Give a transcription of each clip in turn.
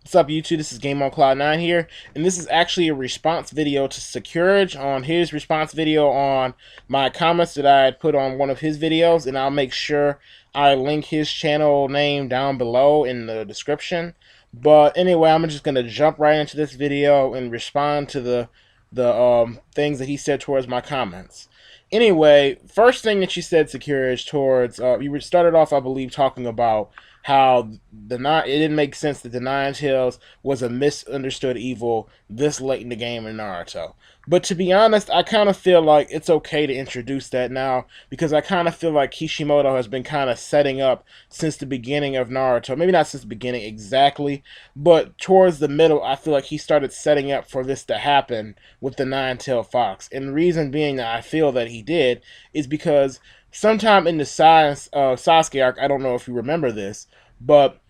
What's up, YouTube? This is Game on Cloud 9 here, and this is actually a response video to Secureij on his response video on my comments that I had put on one of his videos, and I'll make sure I link his channel name down below in the description. But anyway, I'm just going to jump right into this video and respond to the things that he said towards my comments. Anyway, first thing that you said, Secureij, towards you started off, I believe, talking about how it didn't make sense that the Nine Tails was a misunderstood evil this late in the game in Naruto. But to be honest, I kind of feel like it's okay to introduce that now, because I kind of feel like Kishimoto has been kind of setting up since the beginning of Naruto. Maybe not since the beginning exactly, but towards the middle, I feel like he started setting up for this to happen with the Nine-Tailed Fox. And the reason being that I feel that he did is because sometime in the Sasuke arc, I don't know if you remember this, but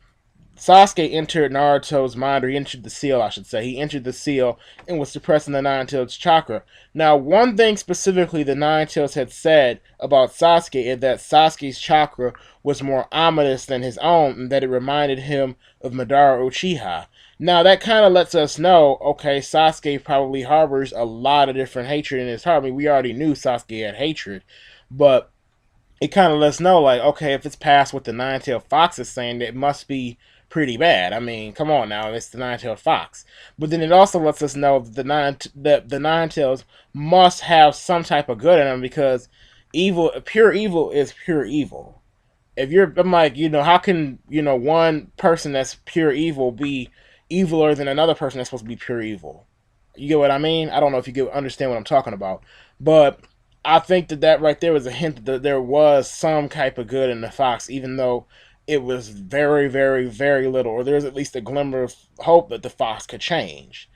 Sasuke entered Naruto's mind, or he entered the seal, I should say. He entered the seal and was suppressing the Nine-Tails chakra. Now, one thing specifically the Nine-Tails had said about Sasuke is that Sasuke's chakra was more ominous than his own, and that it reminded him of Madara Uchiha. Now, that kind of lets us know, okay, Sasuke probably harbors a lot of different hatred in his heart. I mean, we already knew Sasuke had hatred, but it kind of lets us know, like, okay, if it's past what the Nine-Tailed Fox is saying, it must be pretty bad. I mean, come on now, it's the Nine-Tailed Fox. But then it also lets us know that the Nine-Tails must have some type of good in them, because pure evil is pure evil. I'm like, how can, one person that's pure evil be eviler than another person that's supposed to be pure evil? You get what I mean? I don't know if you understand what I'm talking about, but I think that right there was a hint that there was some type of good in the fox, even though it was very, very, very little, or there's at least a glimmer of hope that the fox could change.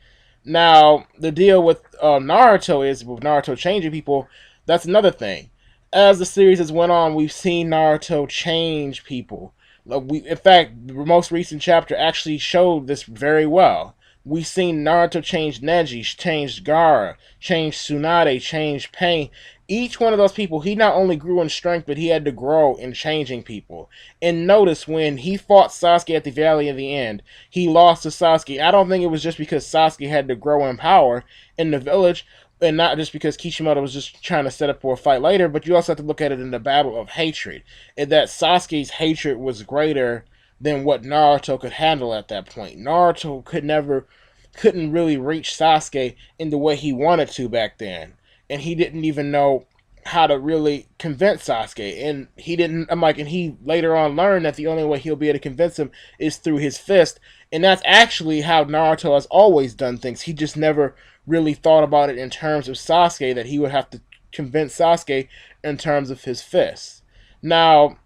Now, the deal with Naruto is, with Naruto changing people, that's another thing. As the series has went on, we've seen Naruto change people. In fact, the most recent chapter actually showed this very well. We've seen Naruto change Neji, change Gaara, change Tsunade, change Pain. Each one of those people, he not only grew in strength, but he had to grow in changing people. And notice when he fought Sasuke at the Valley of the End, he lost to Sasuke. I don't think it was just because Sasuke had to grow in power in the village, and not just because Kishimoto was just trying to set up for a fight later, but you also have to look at it in the battle of hatred. And that Sasuke's hatred was greater than what Naruto could handle at that point. Naruto couldn't really reach Sasuke in the way he wanted to back then. And he didn't even know how to really convince Sasuke. And he later on learned that the only way he'll be able to convince him is through his fist. And that's actually how Naruto has always done things. He just never really thought about it in terms of Sasuke, that he would have to convince Sasuke in terms of his fists. Now,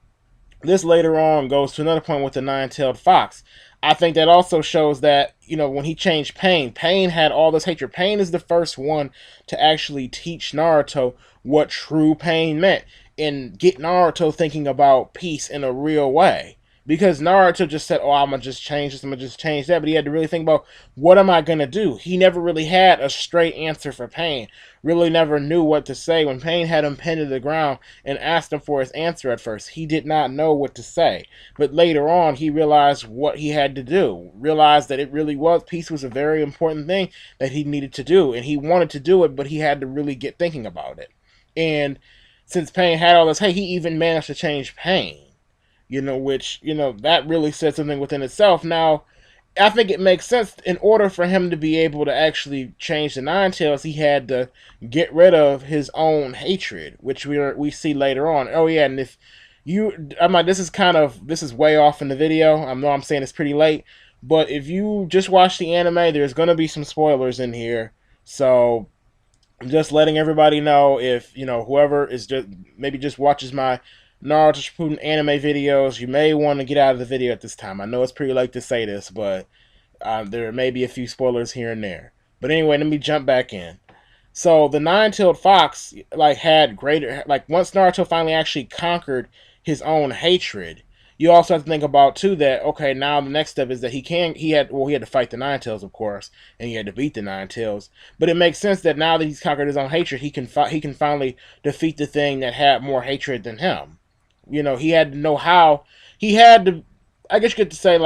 this later on goes to another point with the Nine-Tailed Fox. I think that also shows that, when he changed Pain, Pain had all this hatred. Pain is the first one to actually teach Naruto what true pain meant and get Naruto thinking about peace in a real way. Because Naruto just said, oh, I'm going to just change this, I'm going to just change that. But he had to really think about, what am I going to do? He never really had a straight answer for Pain. Really never knew what to say. When Pain had him pinned to the ground and asked him for his answer at first, he did not know what to say. But later on, he realized what he had to do. Realized that it really was, peace was a very important thing that he needed to do. And he wanted to do it, but he had to really get thinking about it. And since Pain had all this hate, he even managed to change Pain. Which, that really said something within itself. Now, I think it makes sense. In order for him to be able to actually change the Nine-Tails, he had to get rid of his own hatred, which we see later on. Oh yeah, and if this is way off in the video. I know I'm saying it's pretty late, but if you just watch the anime, there's gonna be some spoilers in here. So I'm just letting everybody know, if whoever is just watches my Naruto Shippuden anime videos, you may want to get out of the video at this time. I know it's pretty late to say this, but there may be a few spoilers here and there. But anyway, let me jump back in. So the Nine-Tailed Fox had greater, once Naruto finally actually conquered his own hatred, you also have to think about too that, okay, now the next step is that he had to fight the Nine-Tails, of course, and he had to beat the Nine-Tails. But it makes sense that now that he's conquered his own hatred, he can finally defeat the thing that had more hatred than him. He had to know how. He had to, I guess you could say,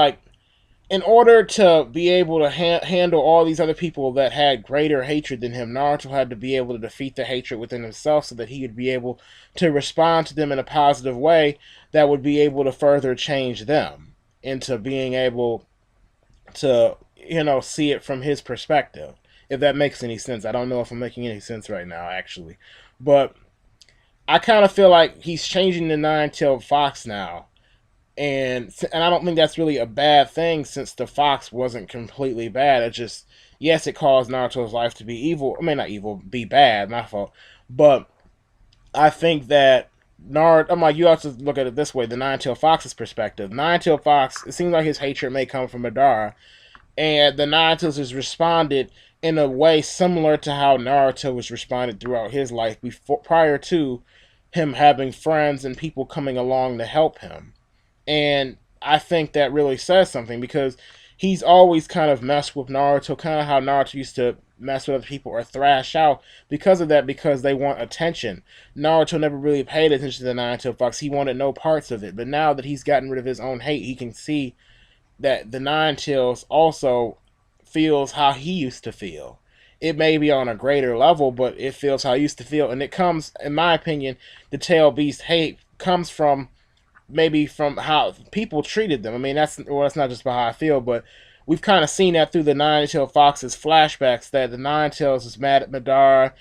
in order to be able to handle all these other people that had greater hatred than him, Naruto had to be able to defeat the hatred within himself so that he would be able to respond to them in a positive way that would be able to further change them into being able to, see it from his perspective. If that makes any sense. I don't know if I'm making any sense right now, actually. But I kind of feel like he's changing the nine-tailed fox now, and I don't think that's really a bad thing since the fox wasn't completely bad. It just, yes, it caused Naruto's life to be evil. I mean, not evil, be bad. My fault. But I think that Naruto. I'm like, you have to look at it this way: the nine-tailed fox's perspective. Nine-tailed fox. It seems like his hatred may come from Madara, and the Nine-Tails has responded in a way similar to how Naruto has responded throughout his life before, prior to him having friends and people coming along to help him. And I think that really says something because he's always kind of messed with Naruto, kind of how Naruto used to mess with other people or thrash out because of that, because they want attention. Naruto never really paid attention to the Nine-Tailed Fox. He wanted no parts of it. But now that he's gotten rid of his own hate, he can see that the Nine Tails also feels how he used to feel. It may be on a greater level, but it feels how he used to feel. And it comes, in my opinion, the Tail Beast hate comes from maybe from how people treated them. I mean, that's not just about how I feel, but we've kind of seen that through the Nine-Tailed Fox's flashbacks that the Nine-Tails is mad at Madara,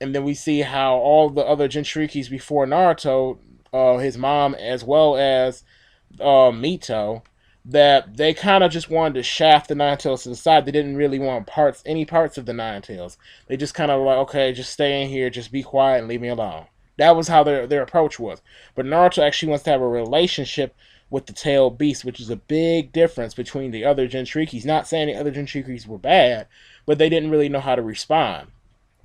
and then we see how all the other Jinchurikis before Naruto, his mom as well as Mito, that they kind of just wanted to shaft the Ninetales to the side. They didn't really want any parts of the Ninetales. They just kind of like, okay, just stay in here, just be quiet and leave me alone. That was how their approach was. But Naruto actually wants to have a relationship with the Tail Beast, which is a big difference between the other Jinchurikis. Not saying the other Jinchurikis were bad, but they didn't really know how to respond,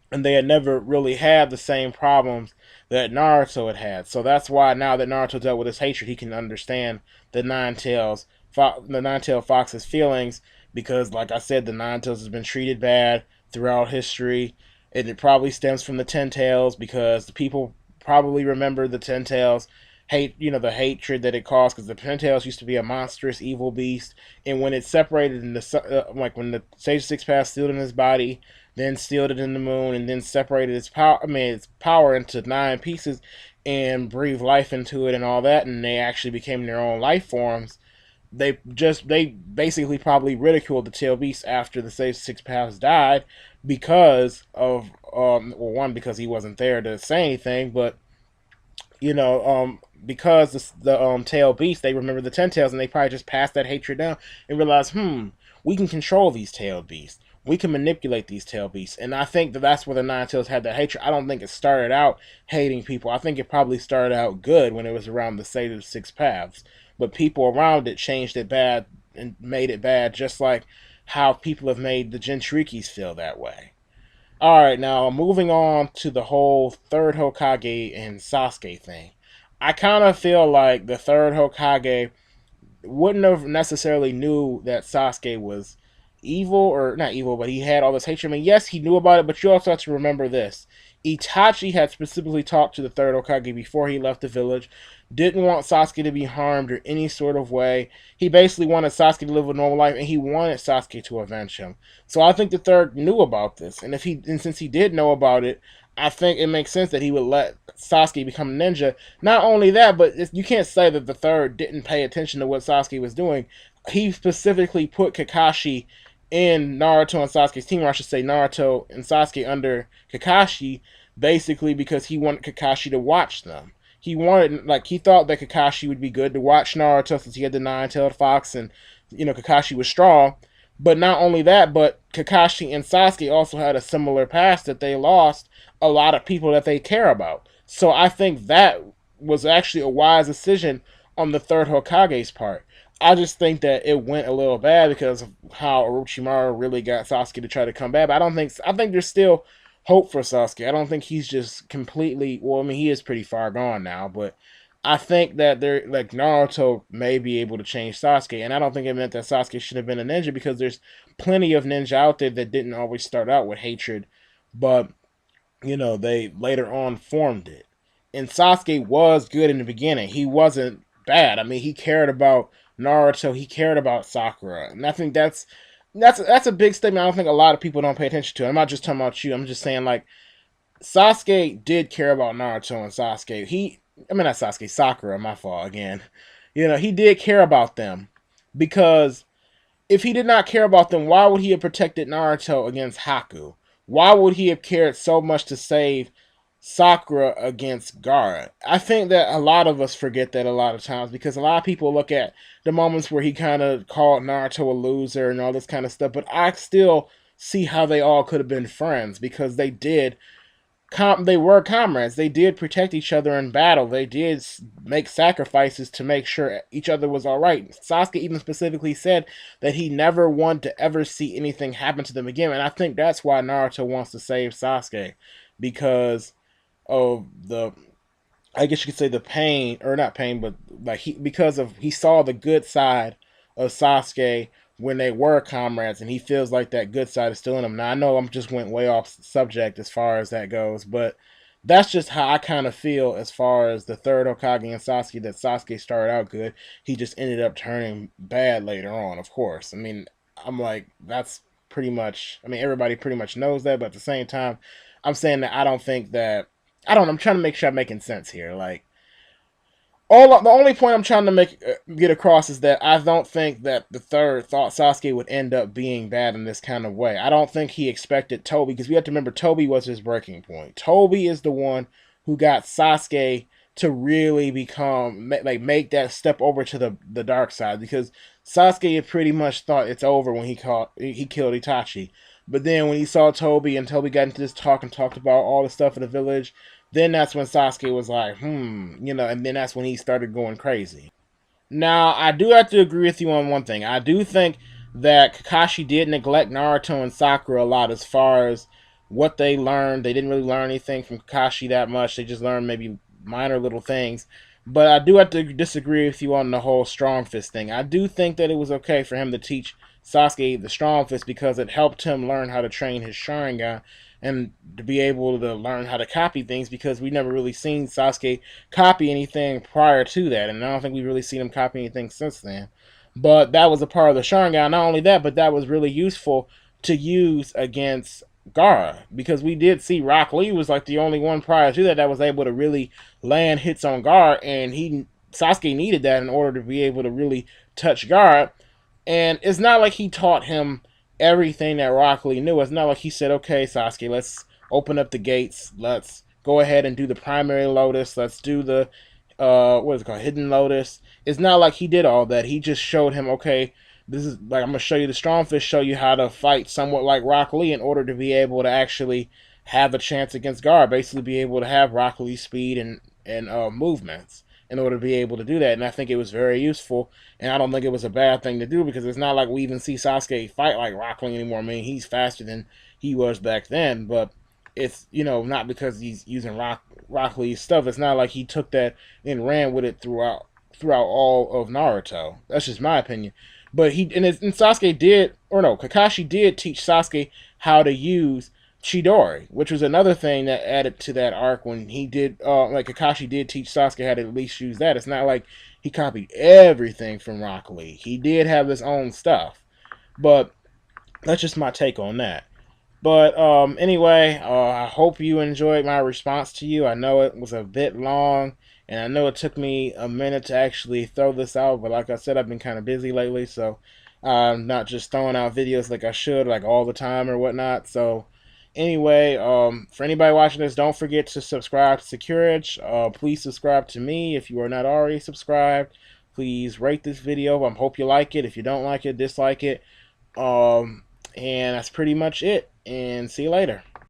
and they had never really had the same problems that Naruto had had. So that's why now that Naruto dealt with his hatred, he can understand the Nine-Tailed Fox's feelings, because, like I said, the Nine-Tails has been treated bad throughout history, and it probably stems from the Ten Tails because the people probably remember the Ten Tails hate, the hatred that it caused, because the Ten Tails used to be a monstrous evil beast, and when it separated in like when the Sage Six Paths sealed in his body, then sealed it in the moon, and then separated its power into 9 pieces, and breathed life into it and all that, and they actually became their own life forms. They basically probably ridiculed the Tail Beast after the Sage Six Paths died because of one, because he wasn't there to say anything, but because the Tail Beast, they remember the Ten Tails, and they probably just passed that hatred down and realized, we can control these Tail Beasts. We can manipulate these Tail Beasts. And I think that that's where the Nine Tails had that hatred. I don't think it started out hating people. I think it probably started out good when it was around the Sage of Six Paths. But people around it changed it bad and made it bad, just like how people have made the Jinchurikis feel that way. Alright, now moving on to the whole third Hokage and Sasuke thing. I kind of feel like the third Hokage wouldn't have necessarily knew that Sasuke was evil, or not evil, but he had all this hatred. I mean, yes, he knew about it, but you also have to remember this. Itachi had specifically talked to the third Hokage before he left the village, didn't want Sasuke to be harmed or any sort of way. He basically wanted Sasuke to live a normal life, and he wanted Sasuke to avenge him. So I think the third knew about this, and since he did know about it, I think it makes sense that he would let Sasuke become a ninja. Not only that, but you can't say that the third didn't pay attention to what Sasuke was doing. He specifically put Kakashi in Naruto and Sasuke's team, or I should say Naruto and Sasuke under Kakashi, basically because he wanted Kakashi to watch them. He thought that Kakashi would be good to watch Naruto since he had the Nine-Tailed Fox, and Kakashi was strong. But not only that, but Kakashi and Sasuke also had a similar past that they lost a lot of people that they care about. So I think that was actually a wise decision on the third Hokage's part. I just think that it went a little bad because of how Orochimaru really got Sasuke to try to come back. But I think there's still hope for Sasuke. I don't think he's just completely, well, I mean, he is pretty far gone now, but I think that Naruto may be able to change Sasuke, and I don't think it meant that Sasuke should have been a ninja, because there's plenty of ninja out there that didn't always start out with hatred, but they later on formed it. And Sasuke was good in the beginning. He wasn't bad. I mean, he cared about Naruto, he cared about Sakura, and I think that's a big statement. I don't think a lot of people don't pay attention to. I'm not just talking about you. I'm just saying like Sasuke did care about Naruto and Sasuke. I mean not Sasuke, Sakura. My fault again. You know, he did care about them because if he did not care about them, why would he have protected Naruto against Haku? Why would he have cared so much to save Sakura against Gaara? I think that a lot of us forget that a lot of times because a lot of people look at the moments where he kind of called Naruto a loser and all this kind of stuff, but I still see how they all could have been friends because they were comrades. They did protect each other in battle. They did make sacrifices to make sure each other was all right. Sasuke even specifically said that he never wanted to ever see anything happen to them again, and I think that's why Naruto wants to save Sasuke because of the, I guess you could say, the pain, or not pain, but like he saw the good side of Sasuke when they were comrades, and he feels like that good side is still in him. Now I know I'm just went way off subject as far as that goes, but that's just how I kind of feel as far as the third Hokage and Sasuke. That Sasuke started out good, he just ended up turning bad later on. Of course, I mean I'm like that's pretty much. I mean everybody pretty much knows that, but at the same time, I'm saying that I don't think that I don't know. I'm trying to make sure I'm making sense here. Like the only point I'm trying to get across is that I don't think that the third thought Sasuke would end up being bad in this kind of way. I don't think he expected Toby because we have to remember Toby was his breaking point. Toby is the one who got Sasuke to really become like make that step over to the dark side because Sasuke had pretty much thought it's over when he killed Itachi. But then when he saw Toby and Toby got into this talk and talked about all the stuff in the village, then that's when Sasuke was like, and then that's when he started going crazy. Now, I do have to agree with you on one thing. I do think that Kakashi did neglect Naruto and Sakura a lot as far as what they learned. They didn't really learn anything from Kakashi that much. They just learned maybe minor little things. But I do have to disagree with you on the whole Strong Fist thing. I do think that it was okay for him to teach Sasuke the Strong Fist because it helped him learn how to train his Sharingan and to be able to learn how to copy things because we never really seen Sasuke copy anything prior to that, and I don't think we've really seen him copy anything since then. But that was a part of the Sharingan. Not only that, but that was really useful to use against Gaara because we did see Rock Lee was like the only one prior to that was able to really land hits on Gaara, and Sasuke needed that in order to be able to really touch Gaara. And it's not like he taught him everything that Rock Lee knew. It's not like he said, okay, Sasuke, let's open up the gates. Let's go ahead and do the primary lotus. Let's do the, what is it called, hidden lotus. It's not like he did all that. He just showed him, okay, this is, like, I'm going to show you the Strong Fist, show you how to fight somewhat like Rock Lee in order to be able to actually have a chance against Gaara. Basically be able to have Rock Lee's speed and movements in order to be able to do that. And I think it was very useful. And I don't think it was a bad thing to do because it's not like we even see Sasuke fight like Rock Lee anymore. I mean, he's faster than he was back then, but it's, not because he's using Rock Lee's stuff. It's not like he took that and ran with it throughout all of Naruto. That's just my opinion. But Sasuke did, or no, Kakashi did teach Sasuke how to use Chidori, which was another thing that added to that arc when he did, like Kakashi did teach Sasuke how to at least use that. It's not like he copied everything from Rock Lee. He did have his own stuff, but that's just my take on that. But anyway, I hope you enjoyed my response to you. I know it was a bit long, and I know it took me a minute to actually throw this out, but like I said, I've been kind of busy lately, so I'm not just throwing out videos like I should, like all the time or whatnot. So anyway, for anybody watching this, don't forget to subscribe to Secureij. Please subscribe to me if you are not already subscribed. Please rate this video. I hope you like it. If you don't like it, dislike it. And that's pretty much it. And see you later.